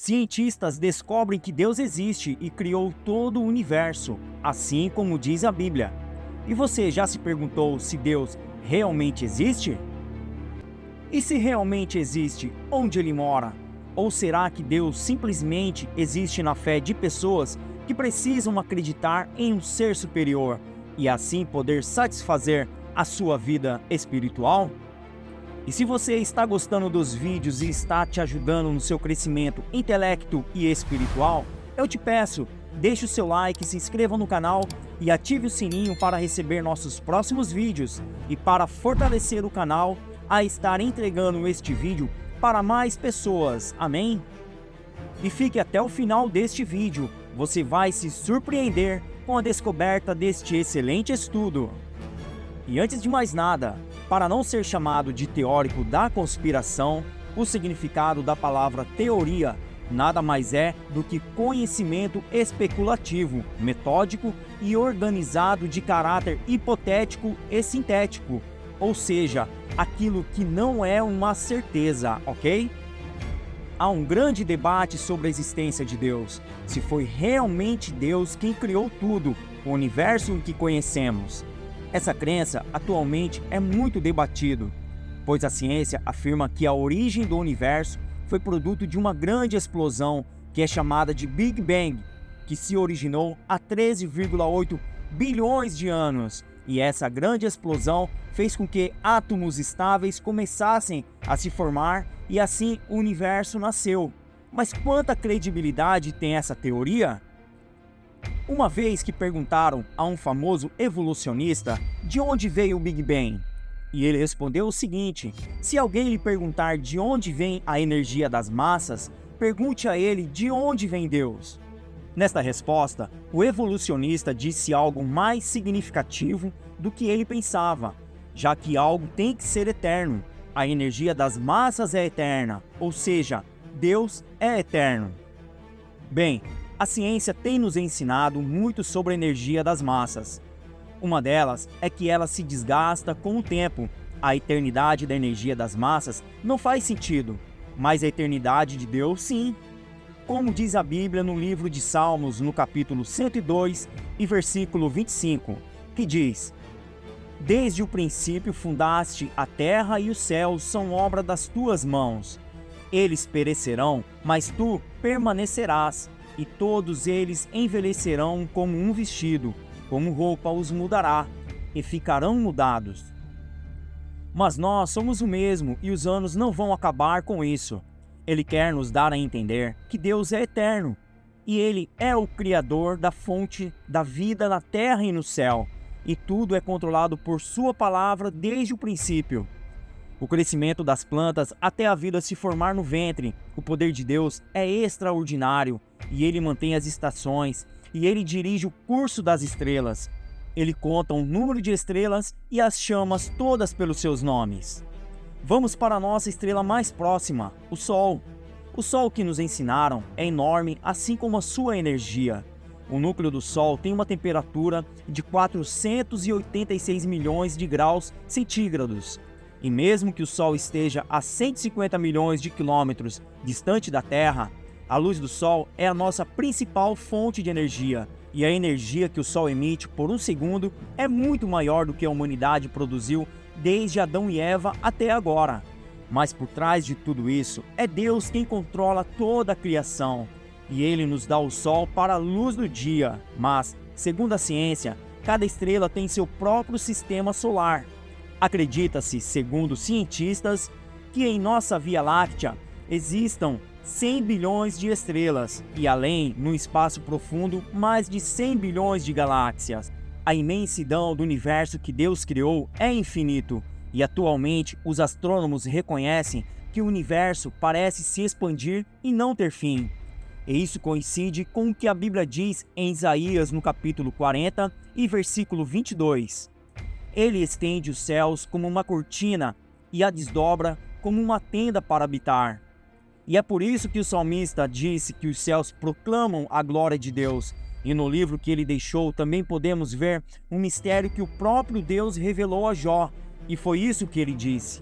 Cientistas descobrem que Deus existe e criou todo o universo, assim como diz a Bíblia. E você já se perguntou se Deus realmente existe? E se realmente existe, onde ele mora? Ou será que Deus simplesmente existe na fé de pessoas que precisam acreditar em um ser superior e assim poder satisfazer a sua vida espiritual? E se você está gostando dos vídeos e está te ajudando no seu crescimento intelecto e espiritual, eu te peço, deixe o seu like, se inscreva no canal e ative o sininho para receber nossos próximos vídeos e para fortalecer o canal a estar entregando este vídeo para mais pessoas, amém? E fique até o final deste vídeo, você vai se surpreender com a descoberta deste excelente estudo. E antes de mais nada, para não ser chamado de teórico da conspiração, o significado da palavra teoria nada mais é do que conhecimento especulativo, metódico e organizado de caráter hipotético e sintético, ou seja, aquilo que não é uma certeza, ok? Há um grande debate sobre a existência de Deus, se foi realmente Deus quem criou tudo, o universo que conhecemos. Essa crença atualmente é muito debatido, pois a ciência afirma que a origem do universo foi produto de uma grande explosão que é chamada de Big Bang, que se originou há 13,8 bilhões de anos. E essa grande explosão fez com que átomos estáveis começassem a se formar e assim o universo nasceu. Mas quanta credibilidade tem essa teoria? Uma vez que perguntaram a um famoso evolucionista de onde veio o Big Bang, e ele respondeu o seguinte: se alguém lhe perguntar de onde vem a energia das massas, pergunte a ele de onde vem Deus. Nesta resposta, o evolucionista disse algo mais significativo do que ele pensava, já que algo tem que ser eterno. A energia das massas é eterna, ou seja, Deus é eterno. Bem, a ciência tem nos ensinado muito sobre a energia das massas. Uma delas é que ela se desgasta com o tempo. A eternidade da energia das massas não faz sentido, mas a eternidade de Deus sim. Como diz a Bíblia no livro de Salmos, no capítulo 102 e versículo 25, que diz: desde o princípio fundaste a terra e os céus são obra das tuas mãos. Eles perecerão, mas tu permanecerás. E todos eles envelhecerão como um vestido, como roupa os mudará, e ficarão mudados. Mas nós somos o mesmo e os anos não vão acabar com isso. Ele quer nos dar a entender que Deus é eterno, e Ele é o Criador da fonte da vida na terra e no céu, e tudo é controlado por Sua palavra desde o princípio. O crescimento das plantas até a vida se formar no ventre, o poder de Deus é extraordinário, e Ele mantém as estações, e Ele dirige o curso das estrelas. Ele conta o número de estrelas e as chamas todas pelos seus nomes. Vamos para a nossa estrela mais próxima, o Sol. O Sol que nos ensinaram é enorme, assim como a sua energia. O núcleo do Sol tem uma temperatura de 486 milhões de graus centígrados. E mesmo que o Sol esteja a 150 milhões de quilômetros distante da Terra, a luz do Sol é a nossa principal fonte de energia, e a energia que o Sol emite por um segundo é muito maior do que a humanidade produziu desde Adão e Eva até agora. Mas por trás de tudo isso, é Deus quem controla toda a criação, e Ele nos dá o Sol para a luz do dia. Mas, segundo a ciência, cada estrela tem seu próprio sistema solar. Acredita-se, segundo cientistas, que em nossa Via Láctea existam 100 bilhões de estrelas e além, no espaço profundo, mais de 100 bilhões de galáxias. A imensidão do universo que Deus criou é infinito e atualmente os astrônomos reconhecem que o universo parece se expandir e não ter fim. E isso coincide com o que a Bíblia diz em Isaías no capítulo 40 e versículo 22. Ele estende os céus como uma cortina e a desdobra como uma tenda para habitar. E é por isso que o salmista disse que os céus proclamam a glória de Deus. E no livro que ele deixou também podemos ver um mistério que o próprio Deus revelou a Jó. E foi isso que ele disse: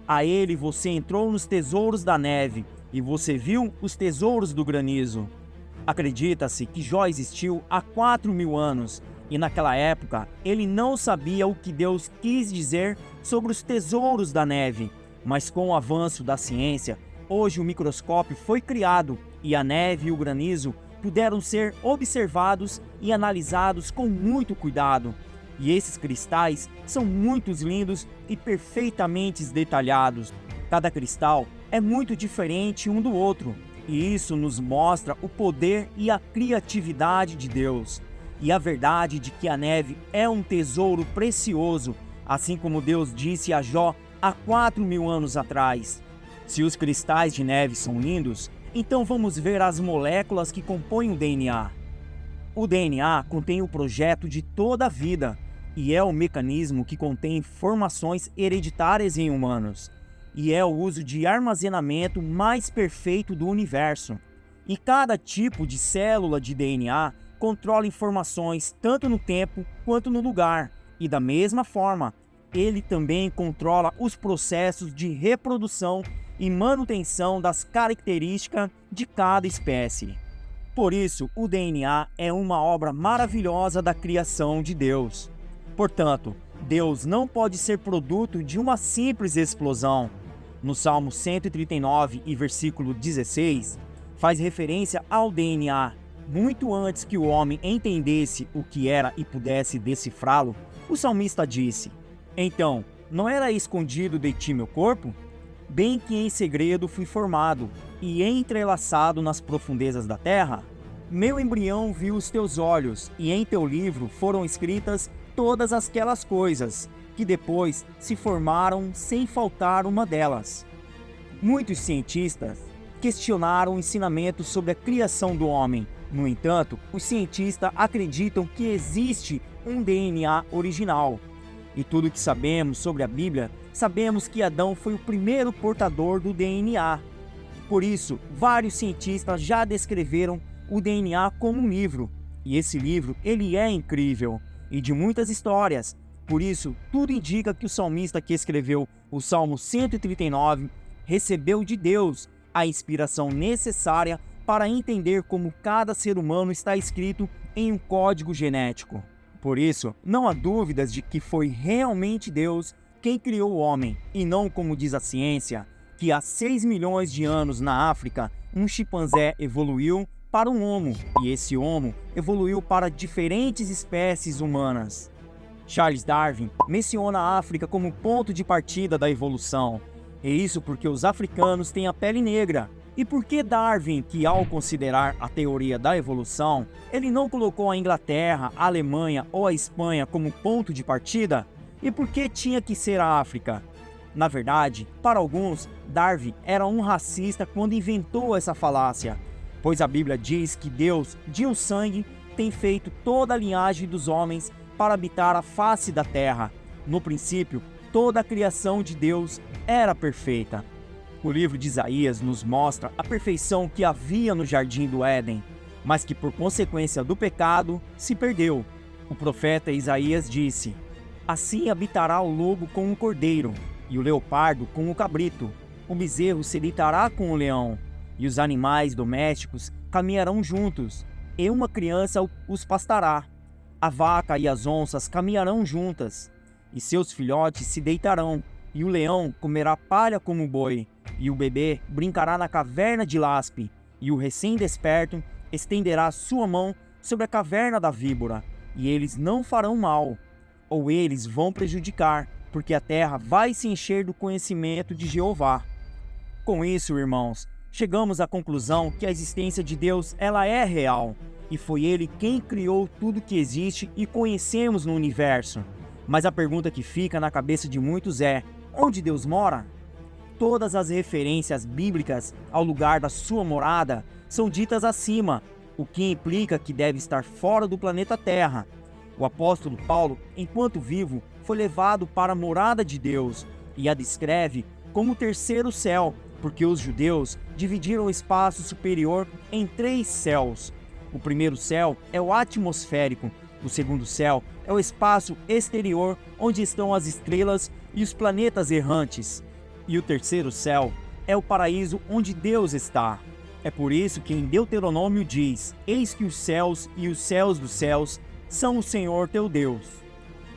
a ele você entrou nos tesouros da neve, e você viu os tesouros do granizo. Acredita-se que Jó existiu há 4.000 anos, e naquela época ele não sabia o que Deus quis dizer sobre os tesouros da neve. Mas com o avanço da ciência, hoje o microscópio foi criado e a neve e o granizo puderam ser observados e analisados com muito cuidado. E esses cristais são muito lindos e perfeitamente detalhados. Cada cristal é muito diferente um do outro, e isso nos mostra o poder e a criatividade de Deus. E a verdade de que a neve é um tesouro precioso, assim como Deus disse a Jó há 4.000 anos atrás. Se os cristais de neve são lindos, então vamos ver as moléculas que compõem o DNA. O DNA contém o projeto de toda a vida e é o mecanismo que contém informações hereditárias em humanos. E é o uso de armazenamento mais perfeito do universo. E cada tipo de célula de DNA controla informações tanto no tempo quanto no lugar. E da mesma forma, ele também controla os processos de reprodução e manutenção das características de cada espécie. Por isso, o DNA é uma obra maravilhosa da criação de Deus. Portanto, Deus não pode ser produto de uma simples explosão. No Salmo 139 e versículo 16, faz referência ao DNA. Muito antes que o homem entendesse o que era e pudesse decifrá-lo, o salmista disse: então, não era escondido de ti meu corpo? Bem que em segredo fui formado, e entrelaçado nas profundezas da terra? Meu embrião viu os teus olhos, e em teu livro foram escritas todas aquelas coisas, que depois se formaram sem faltar uma delas. Muitos cientistas questionaram o ensinamento sobre a criação do homem. No entanto, os cientistas acreditam que existe um DNA original. E tudo o que sabemos sobre a Bíblia, sabemos que Adão foi o primeiro portador do DNA. Por isso, vários cientistas já descreveram o DNA como um livro. E esse livro, ele é incrível e de muitas histórias. Por isso, tudo indica que o salmista que escreveu o Salmo 139 recebeu de Deus a inspiração necessária para entender como cada ser humano está escrito em um código genético. Por isso, não há dúvidas de que foi realmente Deus quem criou o homem, e não como diz a ciência, que há 6 milhões de anos na África, um chimpanzé evoluiu para um homo, e esse homo evoluiu para diferentes espécies humanas. Charles Darwin menciona a África como ponto de partida da evolução, e isso porque os africanos têm a pele negra. E por que Darwin, que ao considerar a teoria da evolução, ele não colocou a Inglaterra, a Alemanha ou a Espanha como ponto de partida? E por que tinha que ser a África? Na verdade, para alguns, Darwin era um racista quando inventou essa falácia, pois a Bíblia diz que Deus, de um sangue, tem feito toda a linhagem dos homens para habitar a face da terra. No princípio, toda a criação de Deus era perfeita. O livro de Isaías nos mostra a perfeição que havia no jardim do Éden, mas que por consequência do pecado se perdeu. O profeta Isaías disse: assim habitará o lobo com o cordeiro, e o leopardo com o cabrito. O bezerro se deitará com o leão, e os animais domésticos caminharão juntos, e uma criança os pastará. A vaca e as onças caminharão juntas, e seus filhotes se deitarão, e o leão comerá palha como o boi, e o bebê brincará na caverna de laspe, e o recém-desperto estenderá sua mão sobre a caverna da víbora, e eles não farão mal, ou eles vão prejudicar, porque a terra vai se encher do conhecimento de Jeová. Com isso, irmãos, chegamos à conclusão que a existência de Deus ela é real, e foi Ele quem criou tudo que existe e conhecemos no universo. Mas a pergunta que fica na cabeça de muitos é: onde Deus mora? Todas as referências bíblicas ao lugar da sua morada são ditas acima, o que implica que deve estar fora do planeta Terra. O apóstolo Paulo, enquanto vivo, foi levado para a morada de Deus e a descreve como o terceiro céu, porque os judeus dividiram o espaço superior em 3 céus. O primeiro céu é o atmosférico, o segundo céu é o espaço exterior, onde estão as estrelas e os planetas errantes. E o terceiro céu é o paraíso onde Deus está. É por isso que em Deuteronômio diz: eis que os céus e os céus dos céus são o Senhor teu Deus.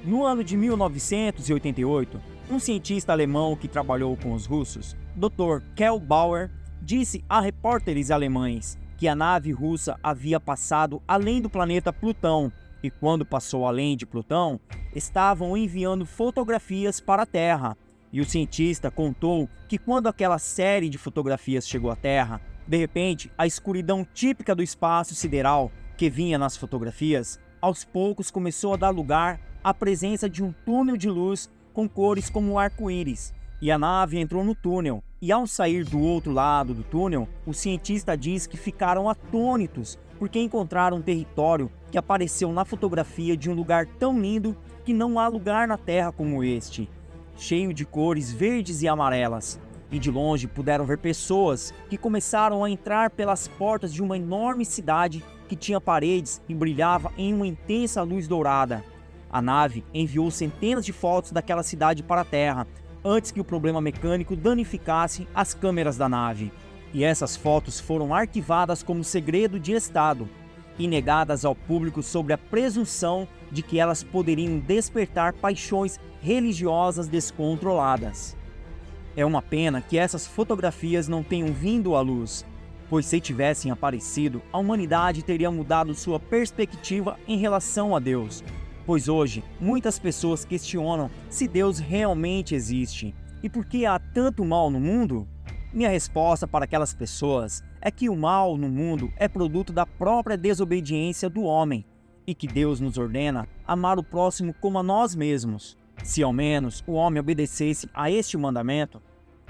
No ano de 1988, um cientista alemão que trabalhou com os russos, Dr. Karl Bauer, disse a repórteres alemães que a nave russa havia passado além do planeta Plutão e, quando passou além de Plutão, estavam enviando fotografias para a Terra. E o cientista contou que quando aquela série de fotografias chegou à Terra, de repente, a escuridão típica do espaço sideral que vinha nas fotografias, aos poucos começou a dar lugar à presença de um túnel de luz com cores como o arco-íris. E a nave entrou no túnel, e ao sair do outro lado do túnel, o cientista diz que ficaram atônitos porque encontraram um território que apareceu na fotografia de um lugar tão lindo que não há lugar na Terra como este, cheio de cores verdes e amarelas. E de longe puderam ver pessoas que começaram a entrar pelas portas de uma enorme cidade que tinha paredes e brilhava em uma intensa luz dourada. A nave enviou centenas de fotos daquela cidade para a Terra, antes que o problema mecânico danificasse as câmeras da nave. E essas fotos foram arquivadas como segredo de Estado e negadas ao público sob a presunção de que elas poderiam despertar paixões religiosas descontroladas. É uma pena que essas fotografias não tenham vindo à luz, pois se tivessem aparecido, a humanidade teria mudado sua perspectiva em relação a Deus. Pois hoje, muitas pessoas questionam se Deus realmente existe e por que há tanto mal no mundo. Minha resposta para aquelas pessoas é que o mal no mundo é produto da própria desobediência do homem e que Deus nos ordena amar o próximo como a nós mesmos. Se ao menos o homem obedecesse a este mandamento,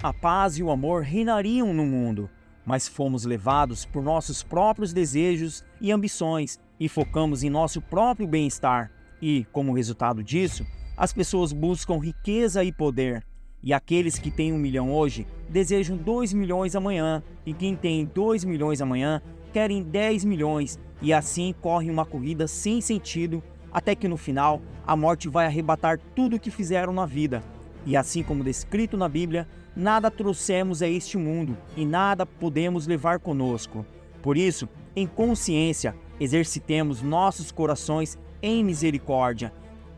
a paz e o amor reinariam no mundo. Mas fomos levados por nossos próprios desejos e ambições e focamos em nosso próprio bem-estar. E, como resultado disso, as pessoas buscam riqueza e poder. E aqueles que têm 1 milhão hoje desejam 2 milhões amanhã. E quem tem 2 milhões amanhã querem 10 milhões. E assim corre uma corrida sem sentido, até que no final a morte vai arrebatar tudo o que fizeram na vida. E assim como descrito na Bíblia, nada trouxemos a este mundo e nada podemos levar conosco. Por isso, em consciência, exercitemos nossos corações em misericórdia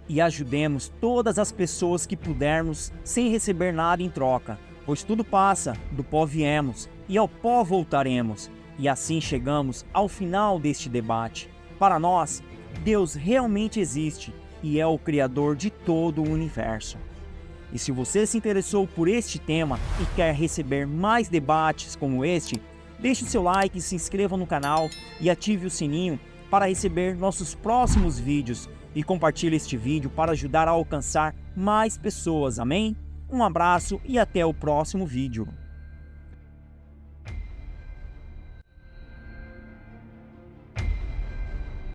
e ajudemos todas as pessoas que pudermos sem receber nada em troca, pois tudo passa, do pó viemos e ao pó voltaremos. E assim chegamos ao final deste debate. Para nós, Deus realmente existe e é o Criador de todo o universo. E se você se interessou por este tema e quer receber mais debates como este, deixe o seu like, se inscreva no canal e ative o sininho para receber nossos próximos vídeos e compartilhe este vídeo para ajudar a alcançar mais pessoas, amém? Um abraço e até o próximo vídeo.